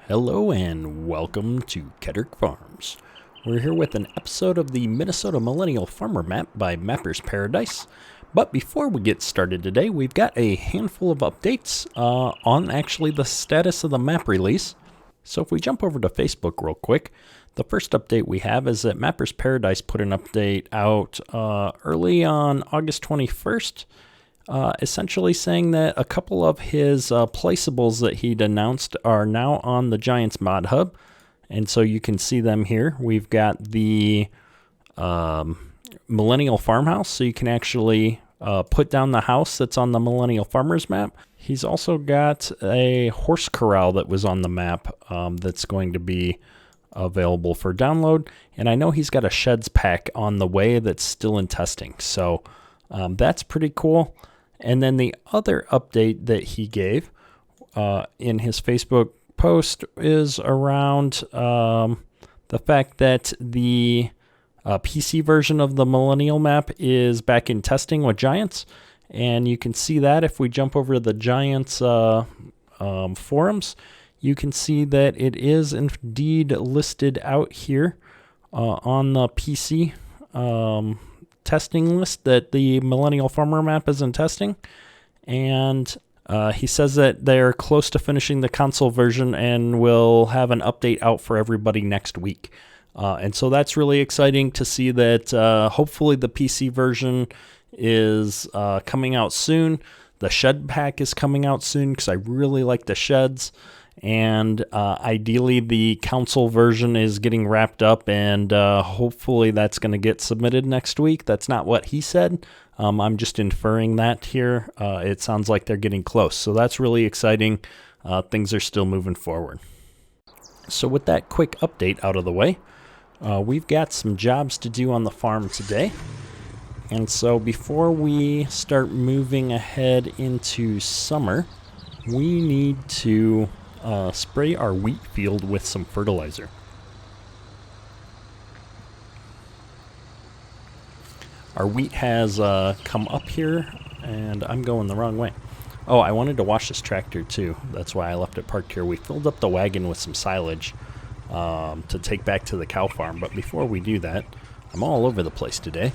Hello and welcome to Kedrick Farms. We're here with an episode of the Minnesota Millennial Farmer map by Mapper's Paradise. But before we get started today, we've got a handful of updates on actually the status of the map release. So if we jump over to Facebook real quick, the first update we have is that Mapper's Paradise put an update out early on August 21st. Essentially saying that a couple of his placables that he'd announced are now on the Giants mod hub. And so you can see them here. We've got the Millennial Farmhouse, so you can actually put down the house that's on the Millennial Farmers map. He's also got a horse corral that was on the map that's going to be available for download. And I know he's got a sheds pack on the way that's still in testing. So that's pretty cool. And then the other update that he gave in his Facebook post is around the fact that the PC version of the Millennial map is back in testing with Giants. And you can see that if we jump over to the Giants forums, you can see that it is indeed listed out here on the PC testing list that the Millennial Farmer map is in testing. And he says that they're close to finishing the console version and will have an update out for everybody next week. And so that's really exciting to see that hopefully the PC version is coming out soon. The shed pack is coming out soon because I really like the sheds. And ideally the console version is getting wrapped up, and hopefully that's going to get submitted next week. That's not what he said. I'm just inferring that here. It sounds like they're getting close. So that's really exciting. Things are still moving forward. So with that quick update out of the way, we've got some jobs to do on the farm today. And so before we start moving ahead into summer, we need to spray our wheat field with some fertilizer. Our wheat has come up here, and I'm going the wrong way. Oh, I wanted to wash this tractor too. That's why I left it parked here. We filled up the wagon with some silage to take back to the cow farm. But before we do that, I'm all over the place today.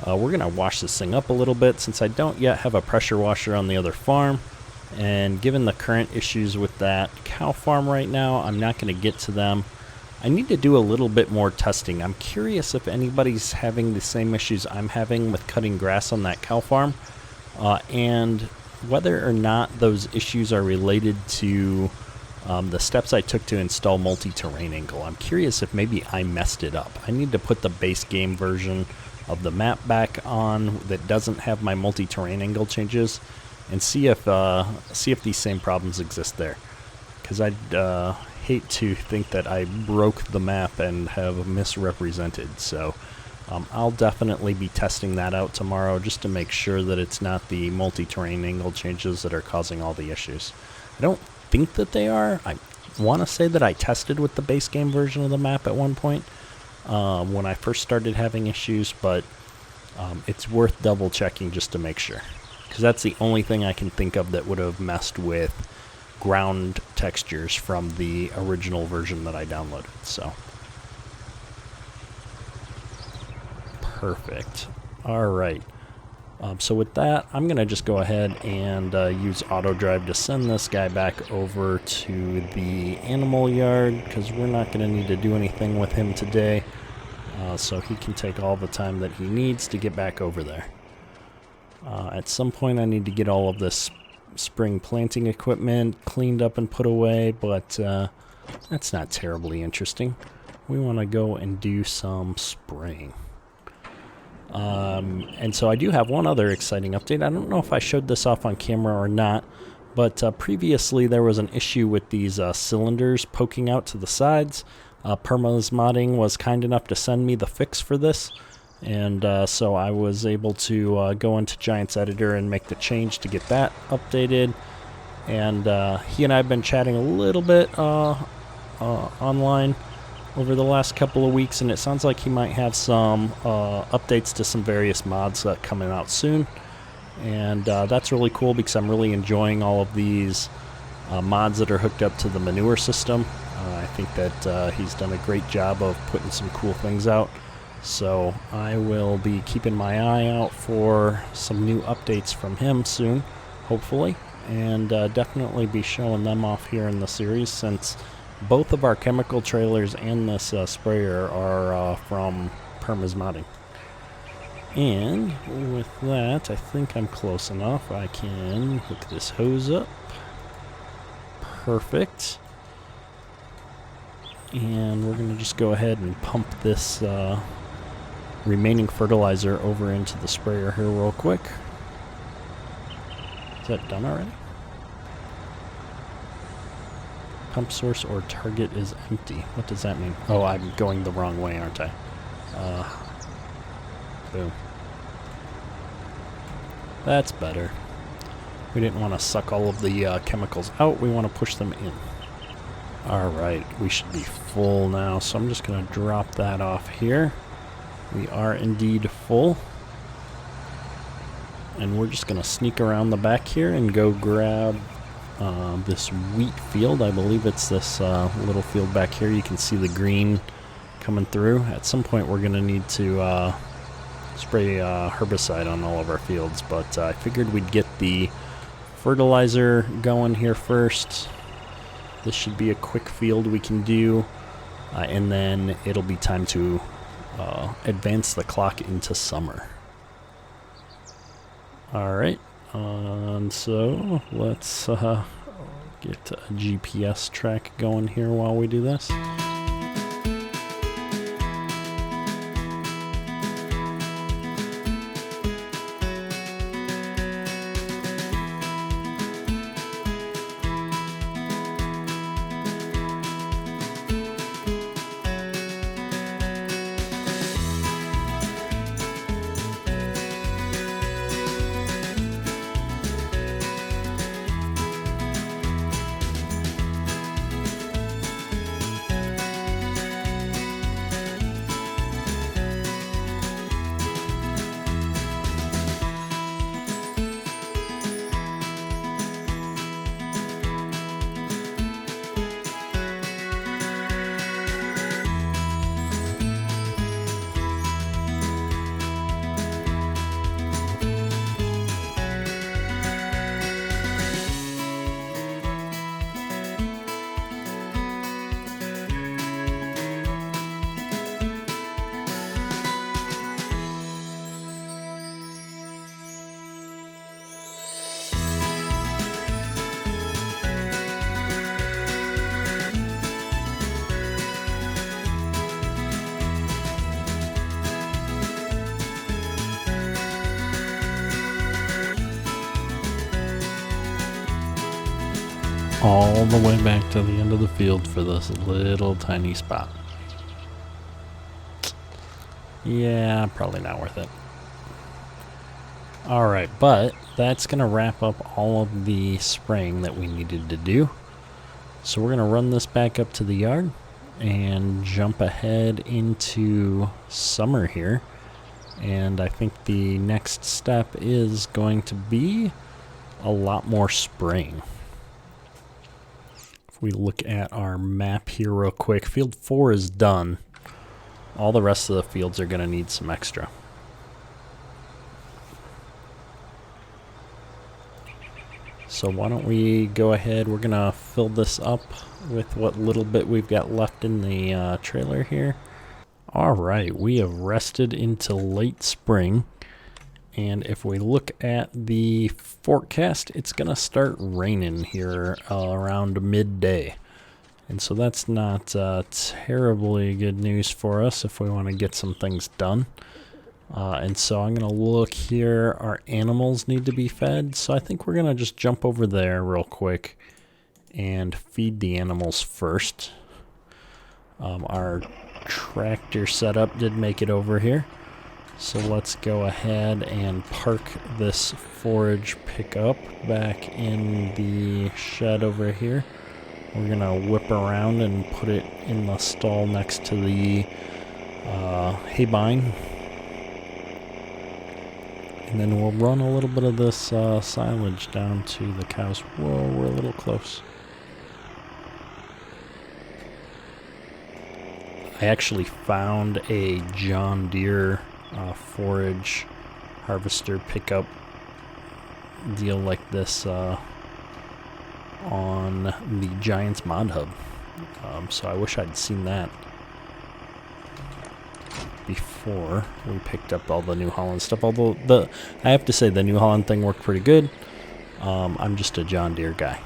We're going to wash this thing up a little bit since I don't yet have a pressure washer on the other farm. And given the current issues with that cow farm right now, I'm not going to get to them. I need to do a little bit more testing. I'm curious if anybody's having the same issues I'm having with cutting grass on that cow farm, and whether or not those issues are related to the steps I took to install multi-terrain angle. I'm curious if maybe I messed it up. I need to put the base game version of the map back on that doesn't have my multi-terrain angle changes, and see if these same problems exist there. Because I'd hate to think that I broke the map and have misrepresented. So I'll definitely be testing that out tomorrow just to make sure that it's not the multi-terrain angle changes that are causing all the issues. I don't think that they are. I want to say that I tested with the base game version of the map at one point when I first started having issues, but it's worth double checking just to make sure. Because that's the only thing I can think of that would have messed with ground textures from the original version that I downloaded. So perfect. All right. So with that, I'm going to just go ahead and use auto drive to send this guy back over to the animal yard, because we're not going to need to do anything with him today. So he can take all the time that he needs to get back over there. At some point I need to get all of this spring planting equipment cleaned up and put away, but that's not terribly interesting. We want to go and do some spraying. And so I do have one other exciting update. I don't know if I showed this off on camera or not, but previously there was an issue with these cylinders poking out to the sides. Perma's Modding was kind enough to send me the fix for this. And so I was able to go into Giants Editor and make the change to get that updated. And he and I have been chatting a little bit online over the last couple of weeks, and it sounds like he might have some updates to some various mods coming out soon. And that's really cool because I'm really enjoying all of these mods that are hooked up to the manure system. I think that he's done a great job of putting some cool things out. So I will be keeping my eye out for some new updates from him soon, hopefully, and definitely be showing them off here in the series, since both of our chemical trailers and this sprayer are from Perma's Modding. And with that, I think I'm close enough. I can hook this hose up. Perfect. And we're going to just go ahead and pump this remaining fertilizer over into the sprayer here real quick. Is that done already? Pump source or target is empty. What does that mean? Oh, I'm going the wrong way, aren't I? Boom. That's better. We didn't want to suck all of the chemicals out. We want to push them in. Alright, we should be full now, so I'm just going to drop that off here. We are indeed full. And we're just going to sneak around the back here and go grab this wheat field. I believe it's this little field back here. You can see the green coming through. At some point we're going to need to spray herbicide on all of our fields, but I figured we'd get the fertilizer going here first. This should be a quick field we can do, and then it'll be time to advance the clock into summer. Alright, and so let's get a GPS track going here while we do this. All the way back to the end of the field for this little tiny spot. Yeah, probably not worth it. Alright, but that's going to wrap up all of the spraying that we needed to do. So we're going to run this back up to the yard and jump ahead into summer here. And I think the next step is going to be a lot more spraying. If we look at our map here real quick, field 4 is done. All the rest of the fields are going to need some extra. So why don't we go ahead, we're going to fill this up with what little bit we've got left in the trailer here. Alright, we have rested into late spring. And if we look at the forecast, it's going to start raining here around midday. And so that's not terribly good news for us if we want to get some things done. And so I'm going to look here. Our animals need to be fed. So I think we're going to just jump over there real quick and feed the animals first. Our tractor setup did make it over here. So let's go ahead and park this forage pickup back in the shed over here. We're going to whip around and put it in the stall next to the hay bine. And then we'll run a little bit of this silage down to the cows. Whoa, we're a little close. I actually found a John Deere forage harvester pickup deal like this on the Giants Mod Hub. So I wish I'd seen that before we picked up all the New Holland stuff. Although I have to say the New Holland thing worked pretty good. I'm just a John Deere guy.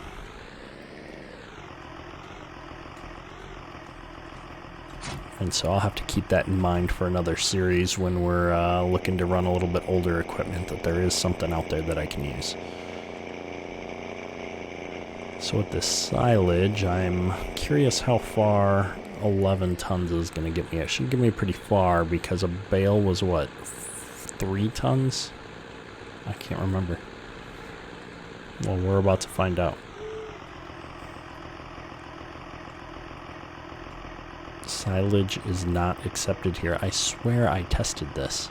And so I'll have to keep that in mind for another series when we're looking to run a little bit older equipment, that there is something out there that I can use. So with this silage, I'm curious how far 11 tons is going to get me. It should get me pretty far because a bale was what, 3 tons? I can't remember. Well, we're about to find out. Silage is not accepted here. I swear I tested this.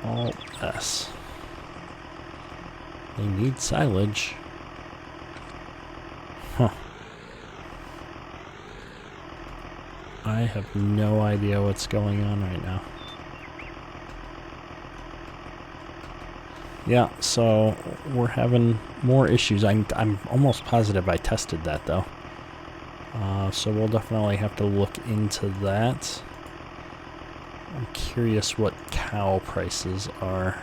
Alt S. They need silage. Huh. I have no idea what's going on right now. Yeah, so we're having more issues. I'm almost positive I tested that though. So we'll definitely have to look into that. I'm curious what cow prices are.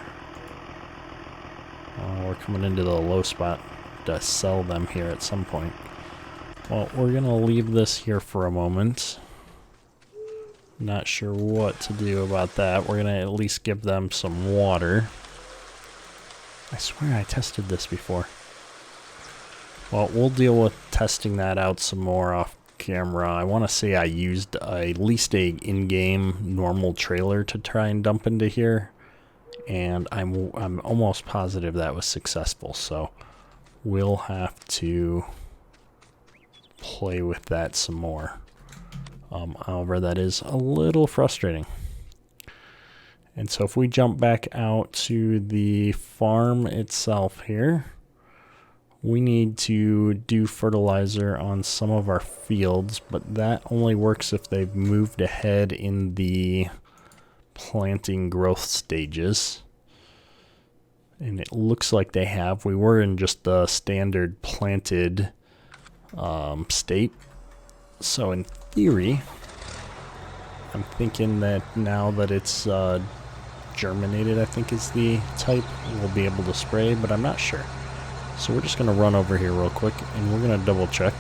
We're coming into the low spot to sell them here at some point. Well, we're going to leave this here for a moment. Not sure what to do about that. We're going to at least give them some water. I swear I tested this before. Well, we'll deal with testing that out some more off camera. I want to say I used at least a in-game normal trailer to try and dump into here. And I'm almost positive that was successful, so we'll have to play with that some more. However, that is a little frustrating. And so if we jump back out to the farm itself here, we need to do fertilizer on some of our fields, but that only works if they've moved ahead in the planting growth stages. And it looks like they have. We were in just the standard planted state. So in theory, I'm thinking that now that it's germinated, I think is the type, we'll be able to spray, but I'm not sure. So we're just going to run over here real quick and we're going to double check.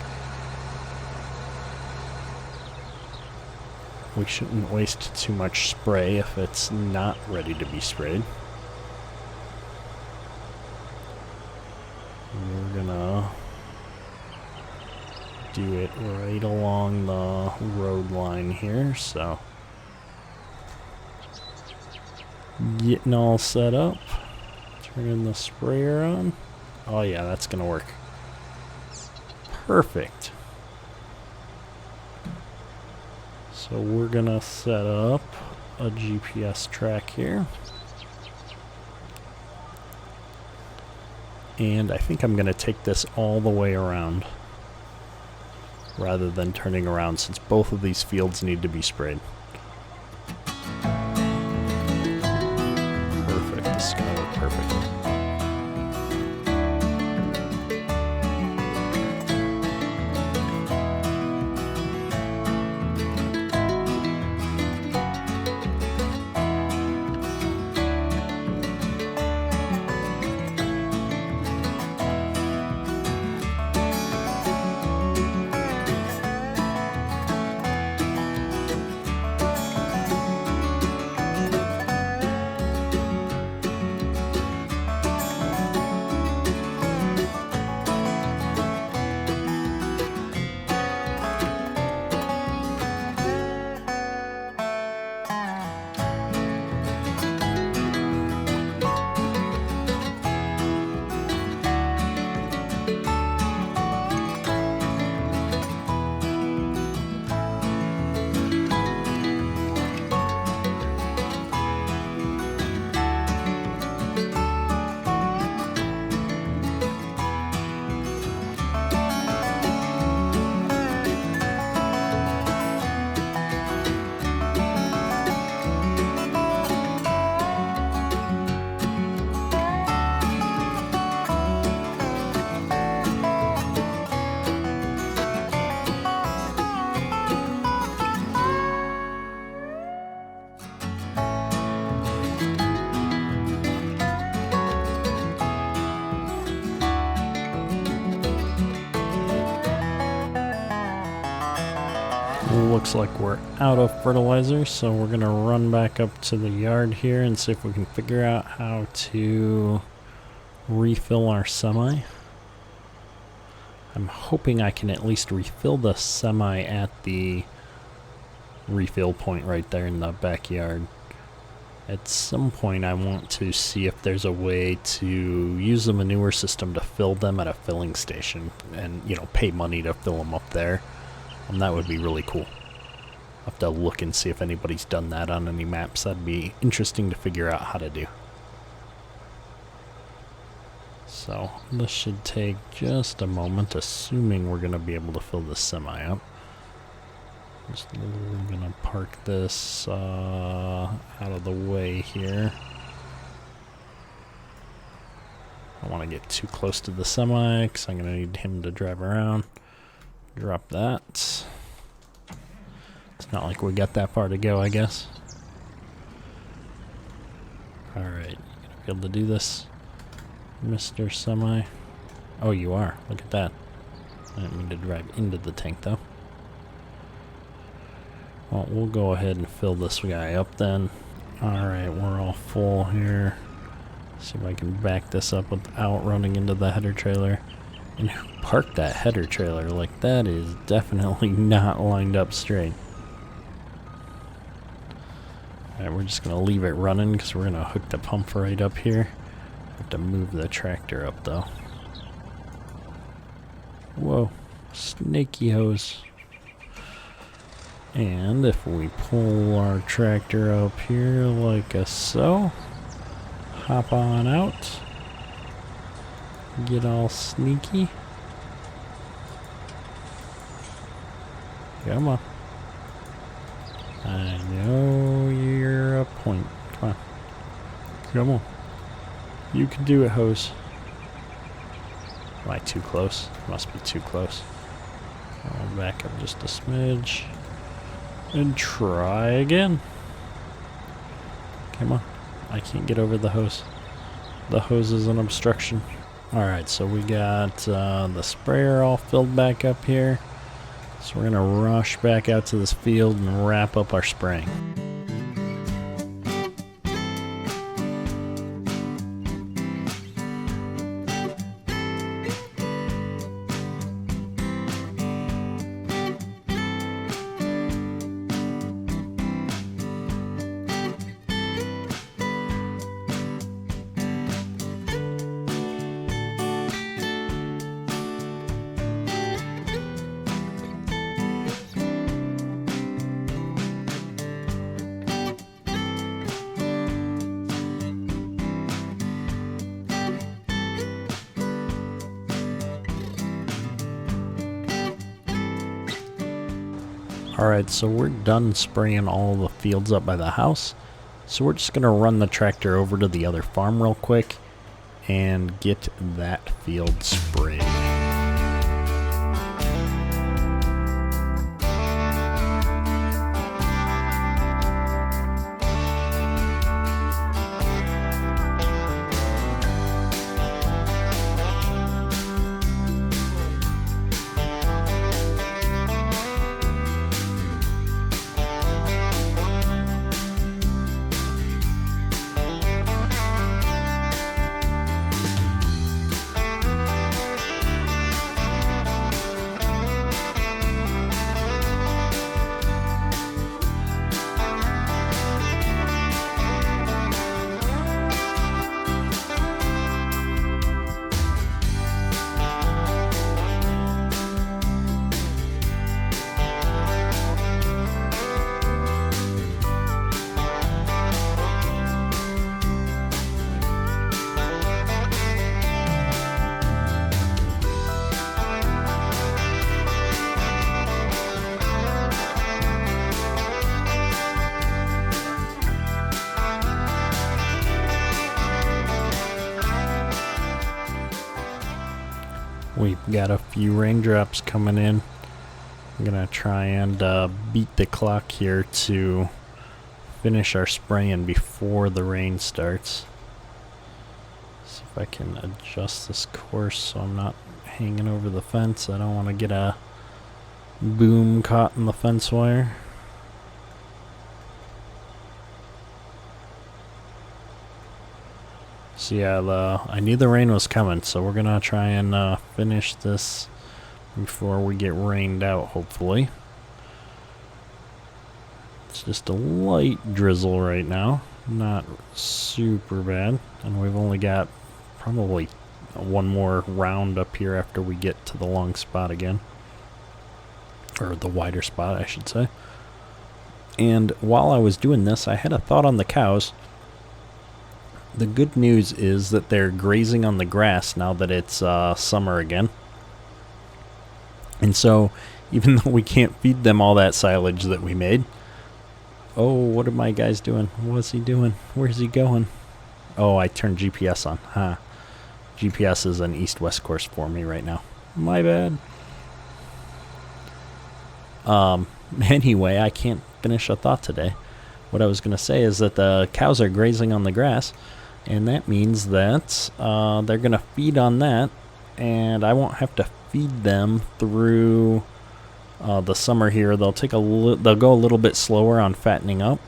We shouldn't waste too much spray if it's not ready to be sprayed. We're gonna do it right along the road line here, so getting all set up, turning the sprayer on. Oh yeah, that's gonna work. Perfect. So we're gonna set up a GPS track here. And I think I'm gonna take this all the way around rather than turning around, since both of these fields need to be sprayed. Perfect, this is gonna look perfect. Looks like we're out of fertilizer, so we're gonna run back up to the yard here and see if we can figure out how to refill our semi. I'm hoping I can at least refill the semi at the refill point right there in the backyard. At some point I want to see if there's a way to use the manure system to fill them at a filling station and, you know, pay money to fill them up there. That would be really cool. I'll have to look and see if anybody's done that on any maps. That'd be interesting to figure out how to do. So this should take just a moment, assuming we're going to be able to fill this semi up. Just going to park this out of the way here. I don't want to get too close to the semi because I'm going to need him to drive around. Drop that. It's not like we got that far to go, I guess. Alright, you gonna be able to do this, Mr. Semi? Oh, you are. Look at that. I didn't mean to drive into the tank, though. Well, we'll go ahead and fill this guy up then. Alright, we're all full here. See if I can back this up without running into the header trailer. And who parked that header trailer? Like, that is definitely not lined up straight. Alright, we're just going to leave it running because we're going to hook the pump right up here. Have to move the tractor up, though. Whoa, snaky hose. And if we pull our tractor up here like so, hop on out, get all sneaky. Come on. I know you're a point. Come on. Come on. You can do it, hose. Am I too close? Must be too close. I'll back up just a smidge. And try again. Come on. I can't get over the hose. The hose is an obstruction. Alright, so we got the sprayer all filled back up here. So we're going to rush back out to this field and wrap up our spraying. Alright, so we're done spraying all the fields up by the house. So we're just going to run the tractor over to the other farm real quick and get that field sprayed. We've got a few raindrops coming in. I'm gonna try and beat the clock here to finish our spraying before the rain starts. See if I can adjust this course so I'm not hanging over the fence. I don't want to get a Boom, caught in the fence wire. So yeah, I knew the rain was coming, so we're gonna try and finish this before we get rained out, hopefully. It's just a light drizzle right now, not super bad, and we've only got probably one more round up here after we get to the long spot again, or the wider spot, I should say. And while I was doing this, I had a thought on the cows. The good news is that they're grazing on the grass now that it's summer again. And so, even though we can't feed them all that silage that we made... Oh, what are my guys doing? What's he doing? Where's he going? Oh, I turned GPS on. Huh. GPS is an east-west course for me right now. My bad. Anyway, I can't finish a thought today. What I was going to say is that the cows are grazing on the grass, and that means that they're going to feed on that, and I won't have to feed them through the summer here. They'll go a little bit slower on fattening up,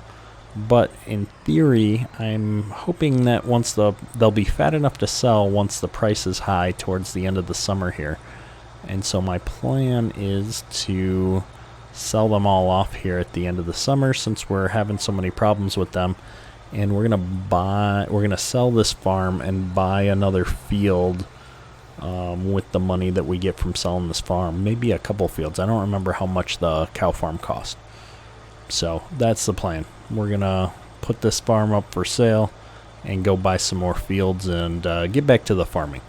but in theory, I'm hoping that once they'll be fat enough to sell once the price is high towards the end of the summer here. And so my plan is to sell them all off here at the end of the summer, since we're having so many problems with them. And we're gonna sell this farm and buy another field with the money that we get from selling this farm. Maybe a couple fields. I don't remember how much the cow farm cost. So that's the plan. We're gonna put this farm up for sale and go buy some more fields and get back to the farming.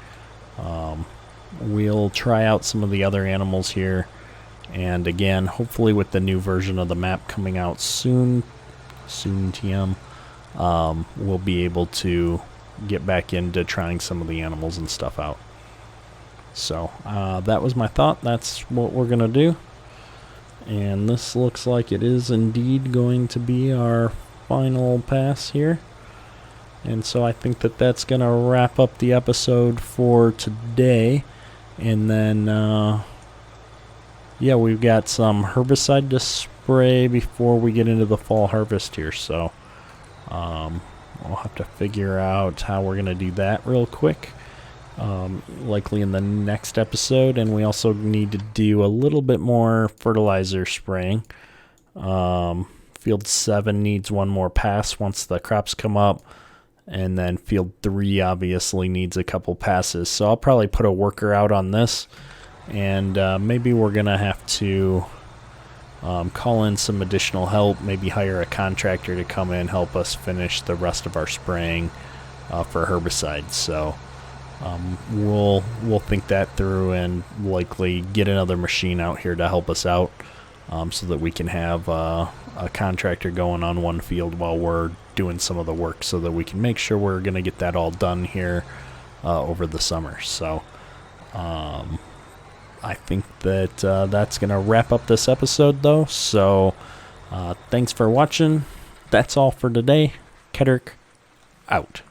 We'll try out some of the other animals here, and again, hopefully with the new version of the map coming out soon TM, we'll be able to get back into trying some of the animals and stuff out. So that was my thought. That's what we're gonna do, and this looks like it is indeed going to be our final pass here. And so I think that that's gonna wrap up the episode for today. And then yeah, we've got some herbicide to spray before we get into the fall harvest here, so we'll have to figure out how we're gonna do that real quick, likely in the next episode. And we also need to do a little bit more fertilizer spraying. Field 7 needs one more pass once the crops come up, and then field 3 obviously needs a couple passes. So I'll probably put a worker out on this, and maybe we're gonna have to call in some additional help, maybe hire a contractor to come in, help us finish the rest of our spraying for herbicides. So we'll think that through and likely get another machine out here to help us out, so that we can have a contractor going on one field while we're doing some of the work, so that we can make sure we're going to get that all done here over the summer. So I think that that's going to wrap up this episode, though. So thanks for watching. That's all for today. Kedrick out.